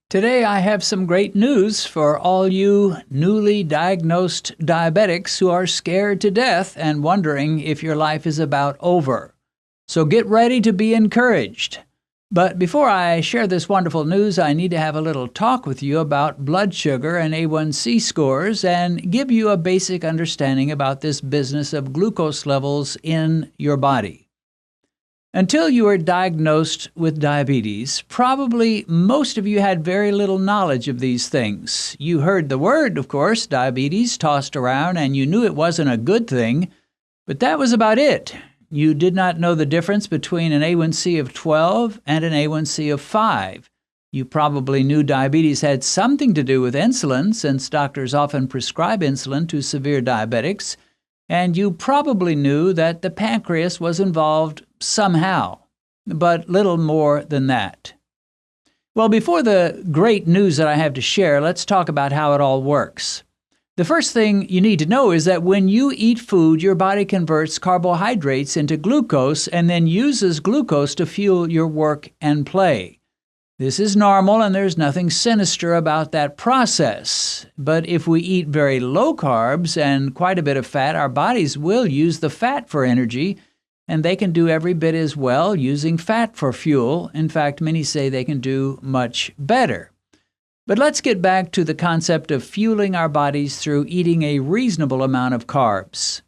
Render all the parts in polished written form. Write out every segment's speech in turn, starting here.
Today I have some great news for all you newly diagnosed diabetics who are scared to death and wondering if your life is about over. So get ready to be encouraged. But before I share this wonderful news, I need to have a little talk with you about blood sugar and A1c scores and give you a basic understanding about this business of glucose levels in your body. Until you were diagnosed with diabetes, probably most of you had very little knowledge of these things. You heard the word, of course, diabetes, tossed around, and you knew it wasn't a good thing, but that was about it. You did not know the difference between an A1c of 12 and an A1c of 5. You probably knew diabetes had something to do with insulin, since doctors often prescribe insulin to severe diabetics, and you probably knew that the pancreas was involved somehow, but little more than that. Well, before the great news that I have to share, let's talk about how it all works. The first thing you need to know is that when you eat food, your body converts carbohydrates into glucose and then uses glucose to fuel your work and play. This is normal, and there's nothing sinister about that process. But if we eat very low carbs and quite a bit of fat, our bodies will use the fat for energy, and they can do every bit as well using fat for fuel. In fact, many say they can do much better. But let's get back to the concept of fueling our bodies through eating a reasonable amount of carbs.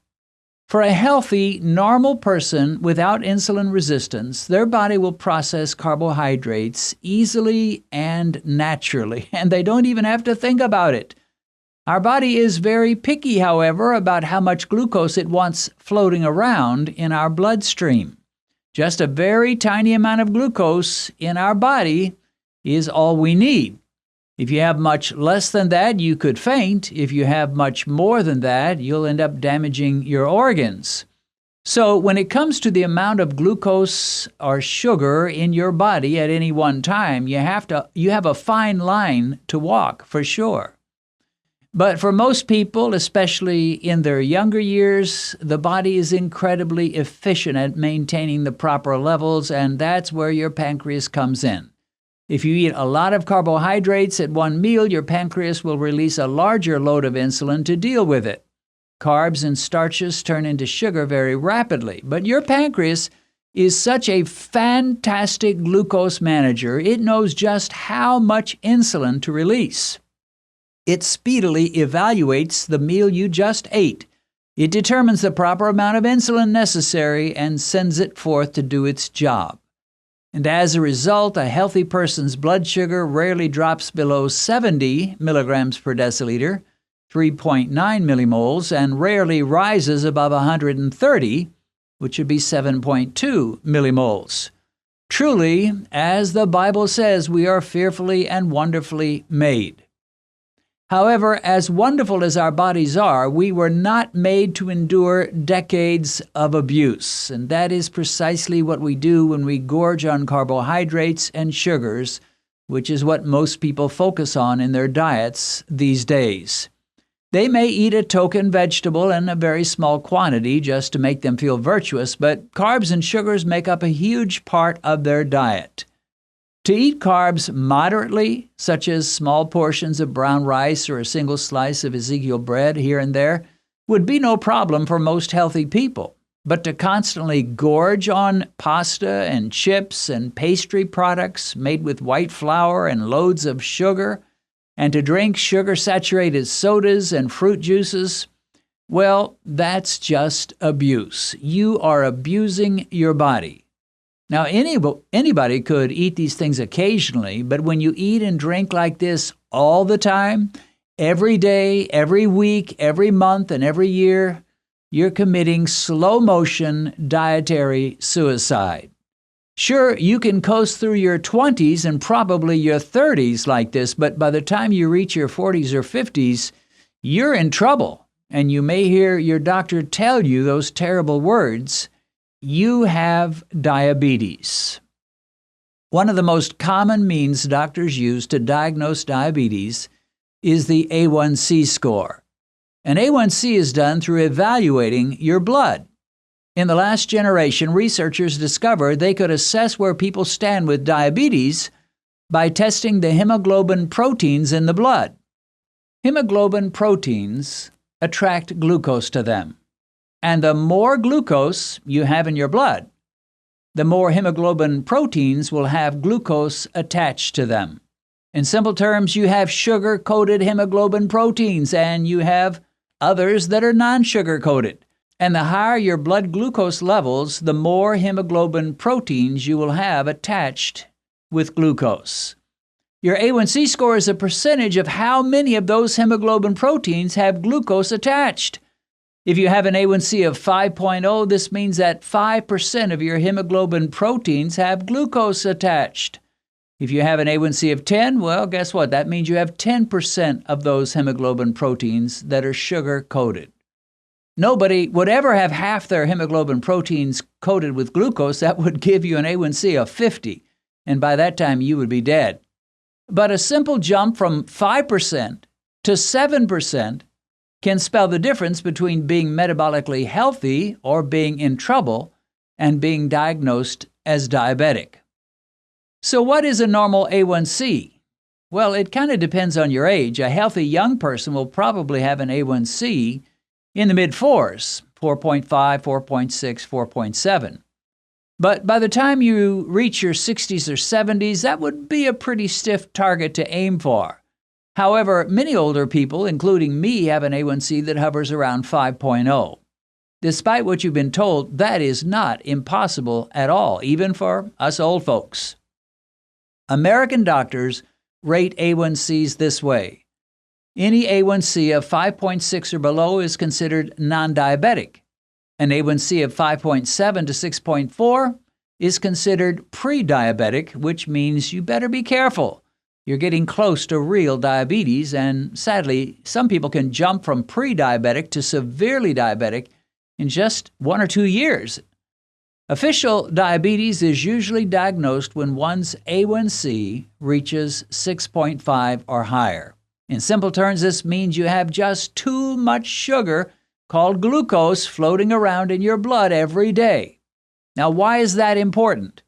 For a healthy, normal person without insulin resistance, their body will process carbohydrates easily and naturally, and they don't even have to think about it. Our body is very picky, however, about how much glucose it wants floating around in our bloodstream. Just a very tiny amount of glucose in our body is all we need. If you have much less than that, you could faint. If you have much more than that, you'll end up damaging your organs. So when it comes to the amount of glucose or sugar in your body at any one time, you have a fine line to walk, for sure. But for most people, especially in their younger years, the body is incredibly efficient at maintaining the proper levels, and that's where your pancreas comes in. If you eat a lot of carbohydrates at one meal, your pancreas will release a larger load of insulin to deal with it. Carbs and starches turn into sugar very rapidly, but your pancreas is such a fantastic glucose manager, it knows just how much insulin to release. It speedily evaluates the meal you just ate. It determines the proper amount of insulin necessary and sends it forth to do its job. And as a result, a healthy person's blood sugar rarely drops below 70 milligrams per deciliter, 3.9 millimoles, and rarely rises above 130, which would be 7.2 millimoles. Truly, as the Bible says, we are fearfully and wonderfully made. However, as wonderful as our bodies are, we were not made to endure decades of abuse. And that is precisely what we do when we gorge on carbohydrates and sugars, which is what most people focus on in their diets these days. They may eat a token vegetable in a very small quantity just to make them feel virtuous, but carbs and sugars make up a huge part of their diet. To eat carbs moderately, such as small portions of brown rice or a single slice of Ezekiel bread here and there, would be no problem for most healthy people. But to constantly gorge on pasta and chips and pastry products made with white flour and loads of sugar, and to drink sugar-saturated sodas and fruit juices, well, that's just abuse. You are abusing your body. Now, anybody could eat these things occasionally, but when you eat and drink like this all the time, every day, every week, every month, and every year, you're committing slow-motion dietary suicide. Sure, you can coast through your 20s and probably your 30s like this, but by the time you reach your 40s or 50s, you're in trouble, and you may hear your doctor tell you those terrible words, "You have diabetes." One of the most common means doctors use to diagnose diabetes is the A1c score. An A1c is done through evaluating your blood. In the last generation, researchers discovered they could assess where people stand with diabetes by testing the hemoglobin proteins in the blood. Hemoglobin proteins attract glucose to them. And the more glucose you have in your blood, the more hemoglobin proteins will have glucose attached to them. In simple terms, you have sugar-coated hemoglobin proteins, and you have others that are non-sugar-coated. And the higher your blood glucose levels, the more hemoglobin proteins you will have attached with glucose. Your A1c score is a percentage of how many of those hemoglobin proteins have glucose attached. If you have an A1c of 5.0, this means that 5% of your hemoglobin proteins have glucose attached. If you have an A1c of 10, well, guess what? That means you have 10% of those hemoglobin proteins that are sugar-coated. Nobody would ever have half their hemoglobin proteins coated with glucose. That would give you an A1c of 50, and by that time you would be dead. But a simple jump from 5% to 7% can spell the difference between being metabolically healthy or being in trouble and being diagnosed as diabetic. So what is a normal A1c? Well, it kind of depends on your age. A healthy young person will probably have an A1c in the mid-4s, 4.5, 4.6, 4.7. But by the time you reach your 60s or 70s, that would be a pretty stiff target to aim for. However, many older people, including me, have an A1c that hovers around 5.0. Despite what you've been told, that is not impossible at all, even for us old folks. American doctors rate A1Cs this way. Any A1C of 5.6 or below is considered non-diabetic. An A1C of 5.7 to 6.4 is considered pre-diabetic, which means you better be careful. You're getting close to real diabetes, and sadly, some people can jump from pre-diabetic to severely diabetic in just 1 or 2 years. Official diabetes is usually diagnosed when one's A1C reaches 6.5 or higher. In simple terms, this means you have just too much sugar, called glucose, floating around in your blood every day. Now, why is that important?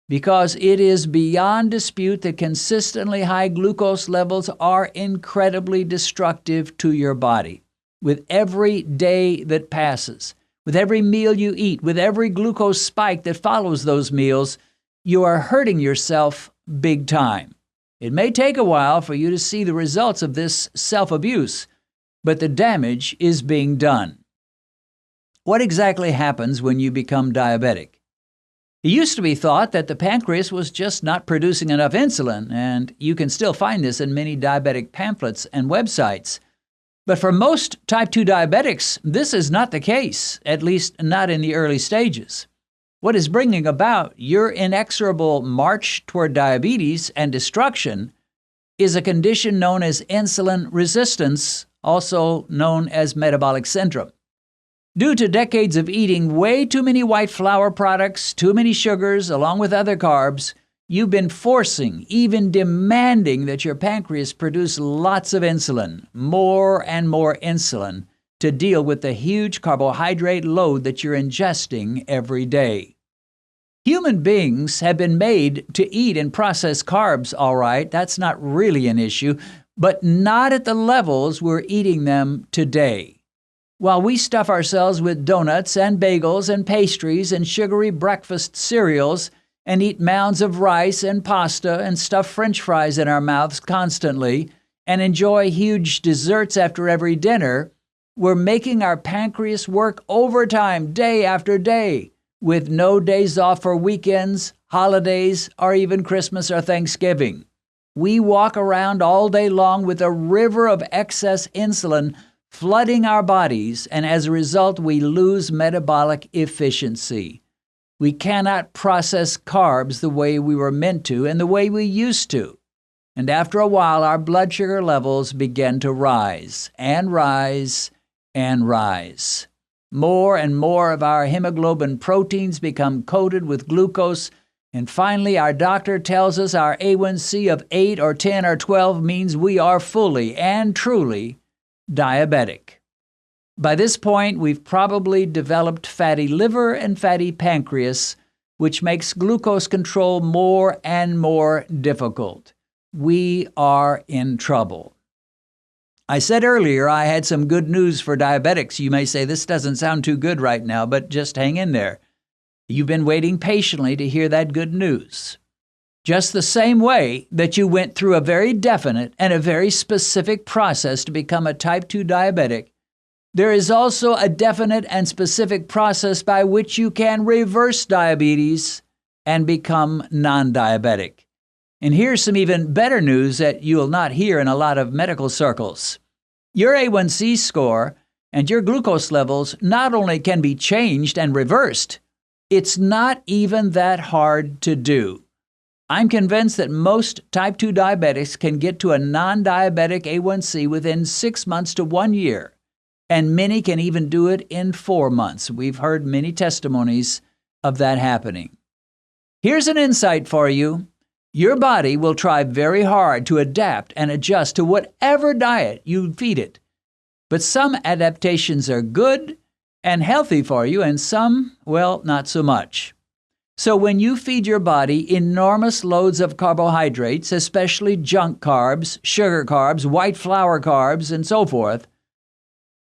Because it is beyond dispute that consistently high glucose levels are incredibly destructive to your body. With every day that passes, with every meal you eat, with every glucose spike that follows those meals, you are hurting yourself big time. It may take a while for you to see the results of this self-abuse, but the damage is being done. What exactly happens when you become diabetic? It used to be thought that the pancreas was just not producing enough insulin, and you can still find this in many diabetic pamphlets and websites. But for most type 2 diabetics, this is not the case, at least not in the early stages. What is bringing about your inexorable march toward diabetes and destruction is a condition known as insulin resistance, also known as metabolic syndrome. Due to decades of eating way too many white flour products, too many sugars, along with other carbs, you've been forcing, even demanding that your pancreas produce lots of insulin, more and more insulin, to deal with the huge carbohydrate load that you're ingesting every day. Human beings have been made to eat and process carbs, all right, that's not really an issue, but not at the levels we're eating them today. While we stuff ourselves with donuts and bagels and pastries and sugary breakfast cereals and eat mounds of rice and pasta and stuff French fries in our mouths constantly and enjoy huge desserts after every dinner, we're making our pancreas work overtime day after day with no days off for weekends, holidays, or even Christmas or Thanksgiving. We walk around all day long with a river of excess insulin flooding our bodies, and as a result, we lose metabolic efficiency. We cannot process carbs the way we were meant to and the way we used to. And after a while, our blood sugar levels begin to rise and rise and rise. More and more of our hemoglobin proteins become coated with glucose, and finally, our doctor tells us our A1C of 8 or 10 or 12 means we are fully and truly diabetic. By this point, we've probably developed fatty liver and fatty pancreas, which makes glucose control more and more difficult. We are in trouble. I said earlier I had some good news for diabetics. You may say this doesn't sound too good right now, but just hang in there. You've been waiting patiently to hear that good news. Just the same way that you went through a very definite and a very specific process to become a type 2 diabetic, there is also a definite and specific process by which you can reverse diabetes and become non-diabetic. And here's some even better news that you'll not hear in a lot of medical circles. Your A1c score and your glucose levels not only can be changed and reversed, it's not even that hard to do. I'm convinced that most type 2 diabetics can get to a non-diabetic A1c within 6 months to 1 year, and many can even do it in 4 months. We've heard many testimonies of that happening. Here's an insight for you. Your body will try very hard to adapt and adjust to whatever diet you feed it. But some adaptations are good and healthy for you, and some, well, not so much. So when you feed your body enormous loads of carbohydrates, especially junk carbs, sugar carbs, white flour carbs, and so forth,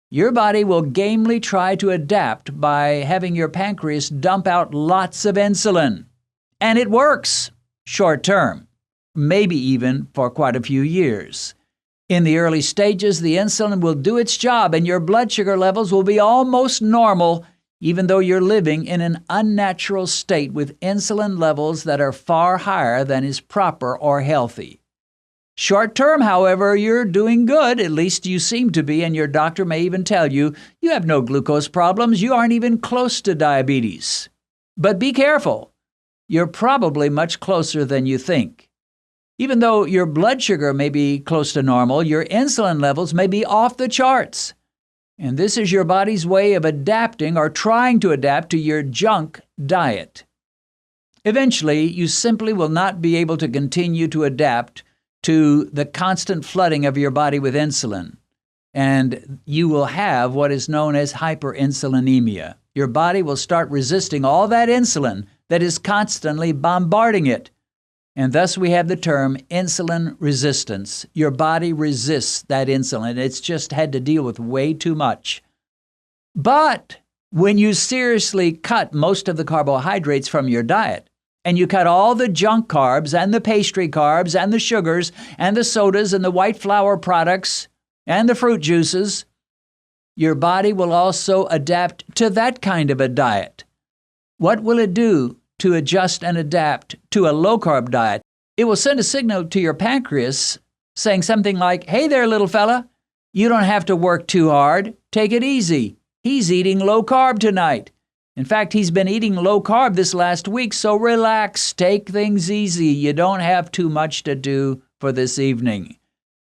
your body will gamely try to adapt by having your pancreas dump out lots of insulin. And it works, short term, maybe even for quite a few years. In the early stages, the insulin will do its job and your blood sugar levels will be almost normal, even though you're living in an unnatural state with insulin levels that are far higher than is proper or healthy. Short term, however, you're doing good, at least you seem to be, and your doctor may even tell you, you have no glucose problems, you aren't even close to diabetes. But be careful, you're probably much closer than you think. Even though your blood sugar may be close to normal, your insulin levels may be off the charts. And this is your body's way of adapting or trying to adapt to your junk diet. Eventually, you simply will not be able to continue to adapt to the constant flooding of your body with insulin, and you will have what is known as hyperinsulinemia. Your body will start resisting all that insulin that is constantly bombarding it, and thus we have the term insulin resistance. Your body resists that insulin. It's just had to deal with way too much. But when you seriously cut most of the carbohydrates from your diet, and you cut all the junk carbs and the pastry carbs and the sugars and the sodas and the white flour products and the fruit juices, your body will also adapt to that kind of a diet. What will it do to adjust and adapt to a low-carb diet? It will send a signal to your pancreas saying something like, "Hey there, little fella, you don't have to work too hard. Take it easy. He's eating low-carb tonight. In fact, he's been eating low-carb this last week, so relax, take things easy. You don't have too much to do for this evening."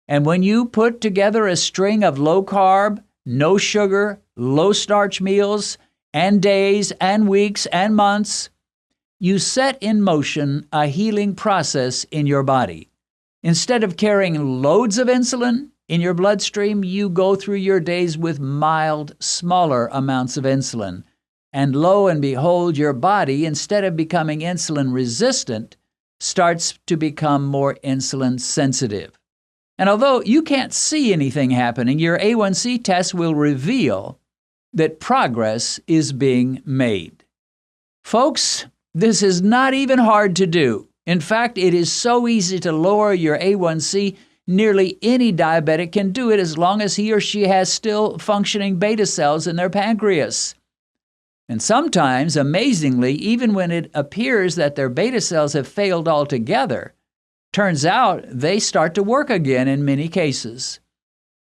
And when you put together a string of low-carb, no sugar, low-starch meals, and days and weeks and months, you set in motion a healing process in your body. Instead of carrying loads of insulin in your bloodstream, you go through your days with mild, smaller amounts of insulin. And lo and behold, your body, instead of becoming insulin resistant, starts to become more insulin sensitive. And although you can't see anything happening, your A1c test will reveal that progress is being made. Folks, this is not even hard to do. In fact, it is so easy to lower your A1c, nearly any diabetic can do it as long as he or she has still functioning beta cells in their pancreas. And sometimes, amazingly, even when it appears that their beta cells have failed altogether, turns out they start to work again in many cases.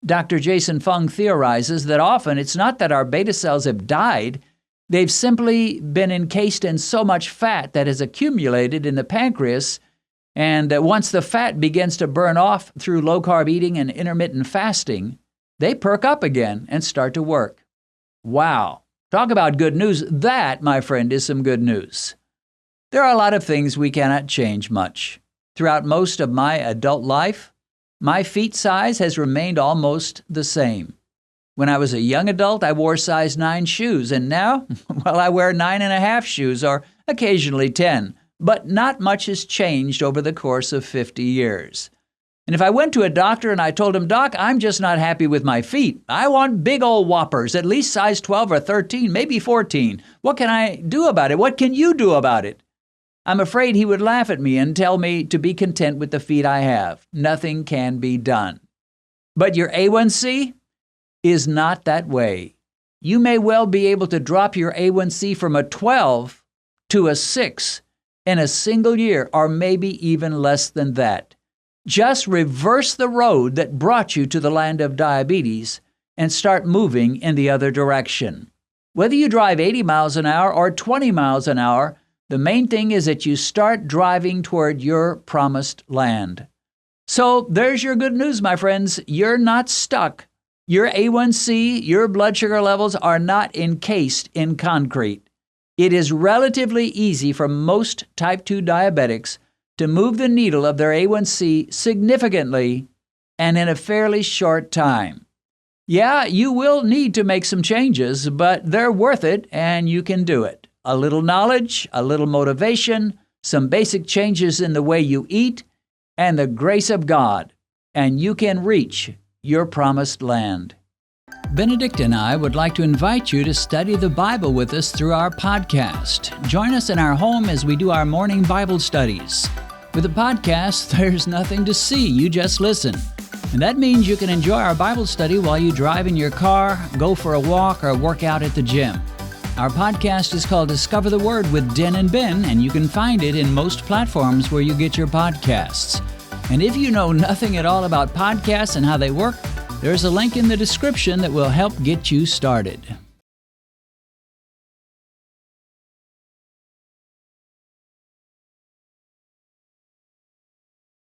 Dr. Jason Fung theorizes that often it's not that our beta cells have died, they've simply been encased in so much fat that has accumulated in the pancreas, and once the fat begins to burn off through low-carb eating and intermittent fasting, they perk up again and start to work. Wow! Talk about good news. That, my friend, is some good news. There are a lot of things we cannot change much. Throughout most of my adult life, my feet size has remained almost the same. When I was a young adult, I wore size 9 shoes, and now, well, I wear 9.5 shoes, or occasionally 10. But not much has changed over the course of 50 years. And if I went to a doctor and I told him, Doc, I'm just not happy with my feet. I want big old whoppers, at least size 12 or 13, maybe 14. What can I do about it? What can you do about it? I'm afraid he would laugh at me and tell me to be content with the feet I have. Nothing can be done. But your A1c is not that way. You may well be able to drop your A1c from a 12 to a 6 in a single year, or maybe even less than that. Just reverse the road that brought you to the land of diabetes and start moving in the other direction. Whether you drive 80 miles an hour or 20 miles an hour, the main thing is that you start driving toward your promised land. So there's your good news, my friends. You're not stuck. Your A1c, your blood sugar levels are not encased in concrete. It is relatively easy for most type 2 diabetics to move the needle of their A1c significantly and in a fairly short time. Yeah, you will need to make some changes, but they're worth it and you can do it. A little knowledge, a little motivation, some basic changes in the way you eat, and the grace of God, and you can reach your promised land. Benedict and I would like to invite you to study the Bible with us through our podcast. Join us in our home as we do our morning Bible studies. With a podcast, there's nothing to see, you just listen. And that means you can enjoy our Bible study while you drive in your car, go for a walk, or work out at the gym. Our podcast is called Discover the Word with Den and Ben, and you can find it in most platforms where you get your podcasts. And if you know nothing at all about podcasts and how they work, there's a link in the description that will help get you started.